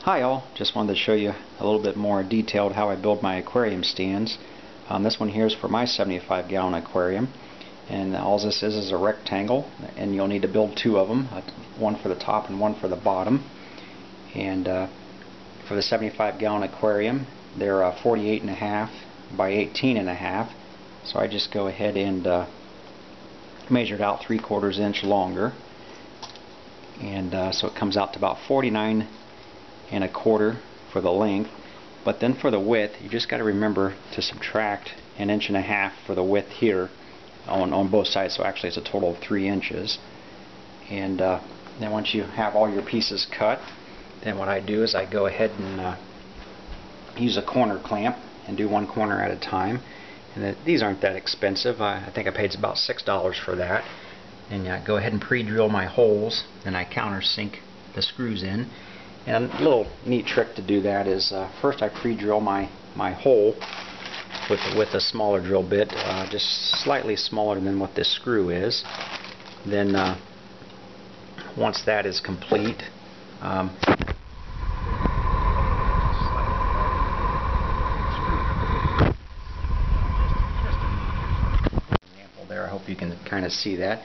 Hi all, just wanted to show you a little bit more detailed how I build my aquarium stands. This one here is for my 75-gallon aquarium, and all this is a rectangle, and you'll need to build two of them, one for the top and one for the bottom. And for the 75-gallon aquarium, they're 48.5 by 18.5, so I just go ahead and measured out 3/4 inch longer, and so it comes out to about 49.25 for the length. But then for the width, you just got to remember to subtract 1.5 inches for the width here on both sides, so actually it's a total of 3 inches. And then once you have all your pieces cut, then what I do is I go ahead and use a corner clamp and do one corner at a time. And these aren't that expensive. I think I paid about $6 for that. And I go ahead and pre-drill my holes, and I countersink the screws in. And a little neat trick to do that is first I pre-drill my hole with a smaller drill bit, just slightly smaller than what this screw is. Then once that is complete, there, I hope you can kind of see that.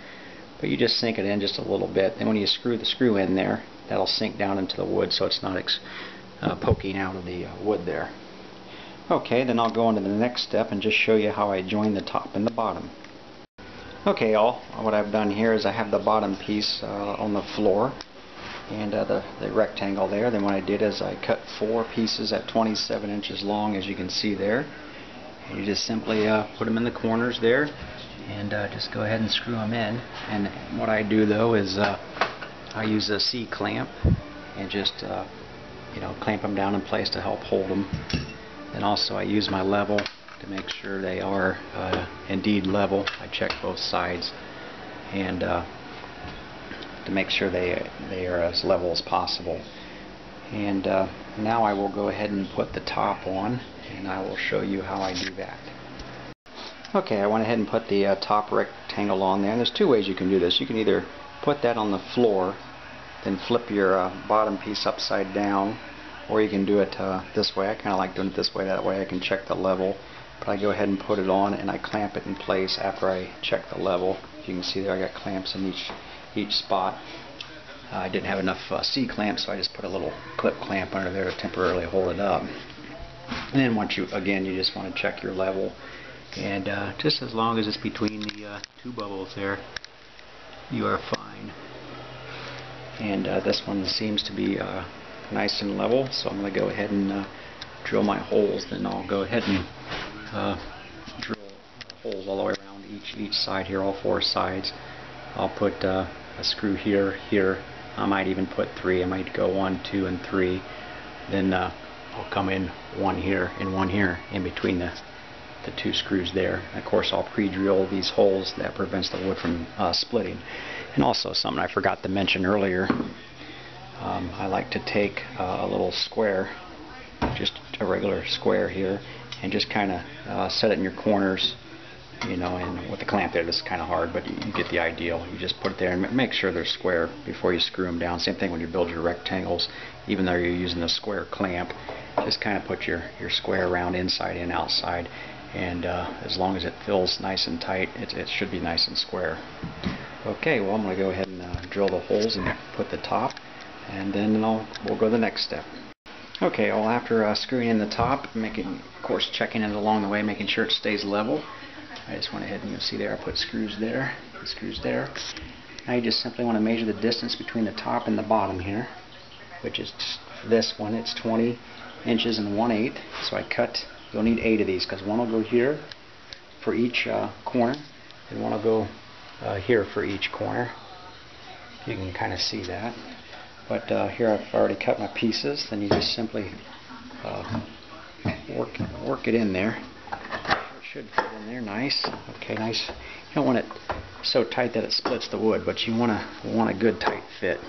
But you just sink it in just a little bit, and when you screw the screw in there, that'll sink down into the wood so it's not poking out of the wood there. Okay, then I'll go on to the next step and just show you how I join the top and the bottom. Okay, what I've done here is I have the bottom piece on the floor and the rectangle there. Then what I did is I cut 4 pieces at 27 inches long, as you can see there. And you just simply put them in the corners there, and just go ahead and screw them in. And what I do though is I use a C-clamp and just clamp them down in place to help hold them. And also I use my level to make sure they are indeed level. I check both sides and to make sure they are as level as possible. And now I will go ahead and put the top on, and I will show you how I do that. Okay, I went ahead and put the top rectangle on there, and there's 2 ways you can do this. You can either put that on the floor, then flip your bottom piece upside down, or you can do it this way. I kind of like doing it this way, that way I can check the level. But I go ahead and put it on, and I clamp it in place after I check the level. You can see there I got clamps in each spot. I didn't have enough C-clamps, so I just put a little clip clamp under there to temporarily hold it up. And then once you just want to check your level, and just as long as it's between the 2 bubbles there, you are fine. And this one seems to be nice and level, so I'm going to go ahead and drill my holes. Then I'll go ahead and drill holes all the way around each side here, all 4 sides. I'll put a screw here. I might even put 3. I might go 1, 2, and 3. Then I'll come in one here and one here in between the 2 screws there. And of course I'll pre-drill these holes that prevents the wood from splitting. And also something I forgot to mention earlier, I like to take a little square, just a regular square here, and just kind of set it in your corners, and with the clamp there, this is kind of hard, but you get the idea. You just put it there and make sure they're square before you screw them down. Same thing when you build your rectangles, even though you're using a square clamp, just kind of put your square around inside and outside, and as long as it feels nice and tight, it should be nice and square. Okay, well, I'm going to go ahead and drill the holes and put the top, and then we'll go to the next step. Okay, well, after screwing in the top, of course checking it along the way, making sure it stays level, I just went ahead and you'll see there I put screws there and screws there. Now you just simply want to measure the distance between the top and the bottom here, which is this one, it's 20 inches and 1/8. So you'll need 8 of these, because one will go here for each corner, and one will go here for each corner. You can kind of see that. But here I've already cut my pieces. Then you just simply work it in there. It should fit in there nice. Okay, nice. You don't want it so tight that it splits the wood, but you want a good tight fit.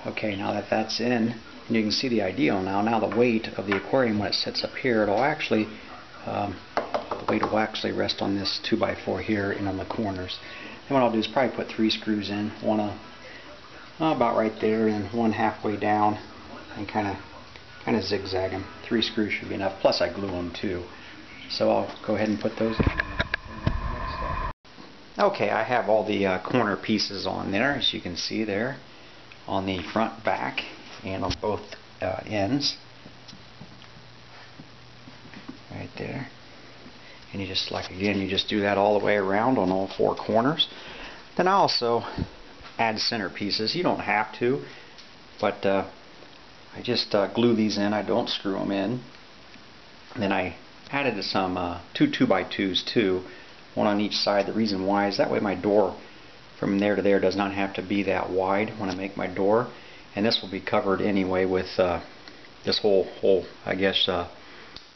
Okay, now that that's in, and you can see the ideal now. Now the weight of the aquarium, when it sits up here, the weight will actually rest on this 2x4 here and on the corners. And what I'll do is probably put 3 screws in, one about right there and one halfway down, and kind of kind of zigzag them. 3 screws should be enough, plus I glue them too. So I'll go ahead and put those in. Okay, I have all the corner pieces on there, as you can see there, on the front, back, and on both ends. Right there. And you just, like again, you just do that all the way around on all 4 corners. Then I also add center pieces. You don't have to, but I just glue these in. I don't screw them in. And then I added some 2 2x2s too, one on each side. The reason why is that way my door from there to there does not have to be that wide when I make my door. And this will be covered anyway with this whole I guess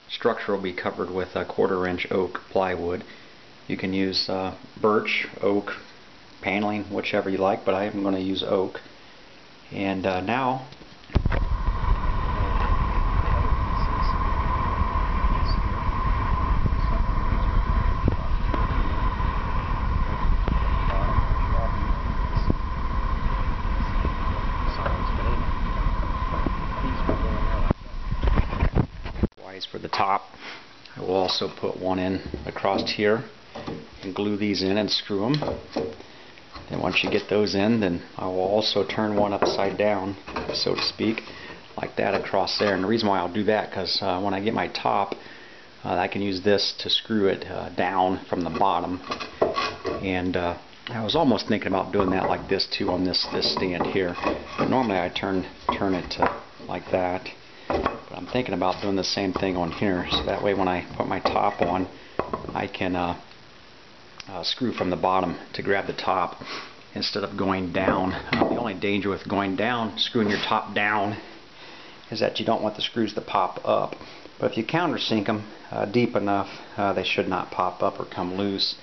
structure will be covered with a 1/4 inch oak plywood. You can use birch, oak, paneling, whichever you like, but I am going to use oak. And now for the top, I will also put one in across here and glue these in and screw them. And once you get those in, then I will also turn one upside down, so to speak, like that across there. And the reason why I'll do that, because when I get my top, I can use this to screw it down from the bottom. And I was almost thinking about doing that like this too on this stand here. But normally I turn it like that. But I'm thinking about doing the same thing on here, so that way when I put my top on, I can screw from the bottom to grab the top instead of going down. The only danger with going down, screwing your top down, is that you don't want the screws to pop up. But if you countersink them deep enough, they should not pop up or come loose.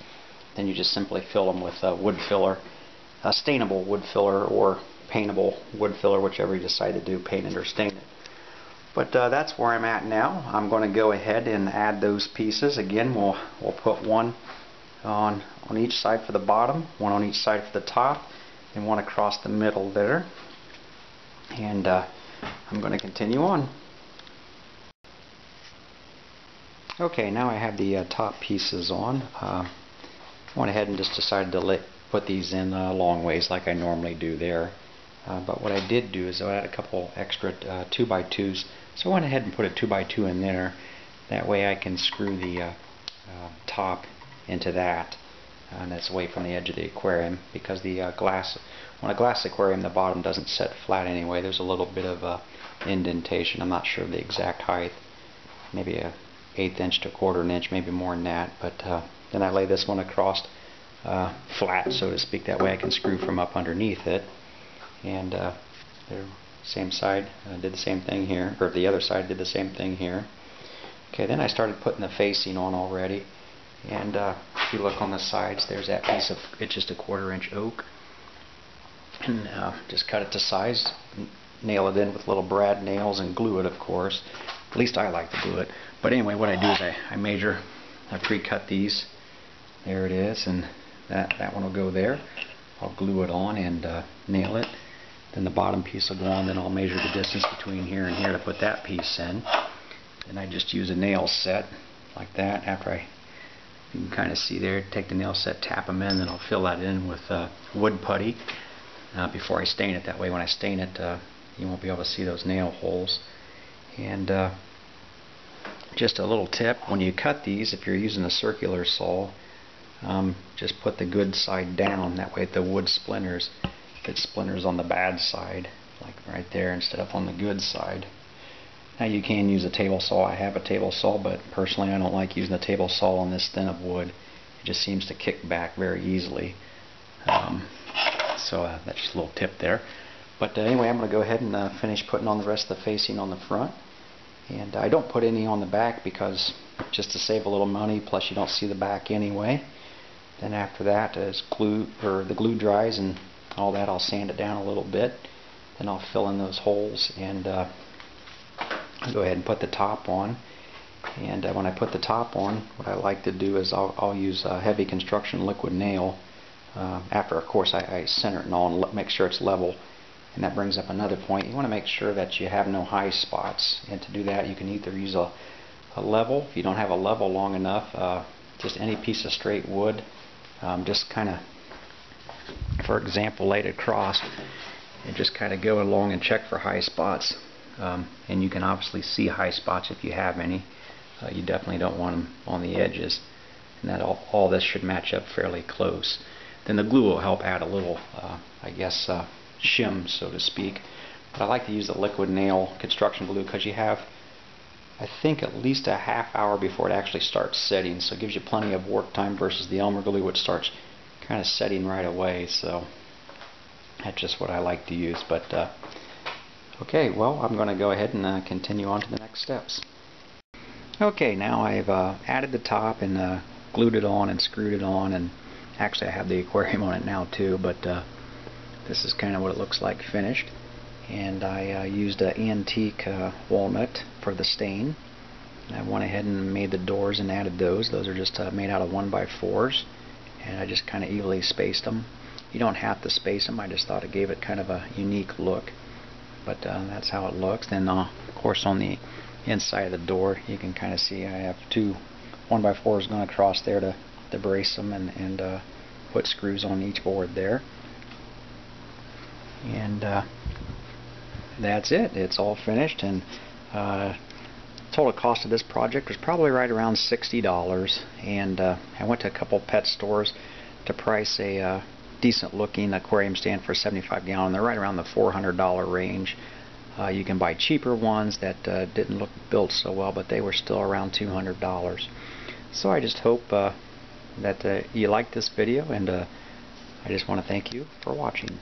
Then you just simply fill them with wood filler, a stainable wood filler or paintable wood filler, whichever you decide to do, paint it or stain it. But that's where I'm at now. I'm going to go ahead and add those pieces. Again, we'll put one on each side for the bottom, one on each side for the top, and one across the middle there. And I'm going to continue on. Okay, now I have the top pieces on. I went ahead and just decided to put these in long ways like I normally do there. But what I did do is I had a couple extra 2x2s, so I went ahead and put a 2x2 in there. That way I can screw the top into that, and that's away from the edge of the aquarium, because the glass, on a glass aquarium, the bottom doesn't set flat anyway. There's a little bit of indentation. I'm not sure of the exact height, maybe a 1/8 inch to 1/4 inch, maybe more than that. But then I lay this one across flat, so to speak. That way I can screw from up underneath it. And the same side did the same thing here, or the other side did the same thing here. Okay, then I started putting the facing on already. And if you look on the sides, there's that piece of, it's just a 1/4 inch oak. And just cut it to size, nail it in with little brad nails, and glue it, of course. At least I like to glue it. But anyway, what I do is I measure, I pre-cut these. There it is, and that one will go there. I'll glue it on and nail it. Then the bottom piece will go on, then I'll measure the distance between here and here to put that piece in. And I just use a nail set like that. After you can kind of see there, take the nail set, tap them in, then I'll fill that in with wood putty before I stain it. That way when I stain it, you won't be able to see those nail holes. And just a little tip, when you cut these, if you're using a circular saw, just put the good side down. That way the wood splinters. It splinters on the bad side, like right there, instead of on the good side. Now you can use a table saw. I have a table saw, but personally I don't like using a table saw on this thin of wood. It just seems to kick back very easily. So that's just a little tip there. But anyway, I'm going to go ahead and finish putting on the rest of the facing on the front. And I don't put any on the back because just to save a little money, plus you don't see the back anyway. Then after that, as the glue dries and all that, I'll sand it down a little bit. Then I'll fill in those holes and I'll go ahead and put the top on. And when I put the top on, what I like to do is I'll use a heavy construction liquid nail. After, of course, I center it and all and make sure it's level. And that brings up another point. You want to make sure that you have no high spots, and to do that you can either use a level. If you don't have a level long enough, just any piece of straight wood, just kind of, for example, laid across, and just kind of go along and check for high spots. And you can obviously see high spots if you have any. You definitely don't want them on the edges, and that all this should match up fairly close. Then the glue will help add a little, I guess, shim, so to speak. But I like to use the liquid nail construction glue because you have, I think, at least a half hour before it actually starts setting, so it gives you plenty of work time versus the Elmer glue, which starts kind of setting right away. So that's just what I like to use. But okay, well, I'm going to go ahead and continue on to the next steps. Okay, now I've added the top and glued it on and screwed it on, and actually I have the aquarium on it now too, but this is kind of what it looks like finished. And I used an antique walnut for the stain. I went ahead and made the doors and added those. Those are just made out of 1x4s, and I just kind of evenly spaced them. You don't have to space them, I just thought it gave it kind of a unique look. But that's how it looks. Then of course on the inside of the door you can kind of see I have two 1x4s going across there to brace them and put screws on each board there. And that's it. It's all finished, and total cost of this project was probably right around $60. And I went to a couple pet stores to price a decent looking aquarium stand for a 75 gallon. They're right around the $400 range. You can buy cheaper ones that didn't look built so well, but they were still around $200. So I just hope that you liked this video, and I just want to thank you for watching.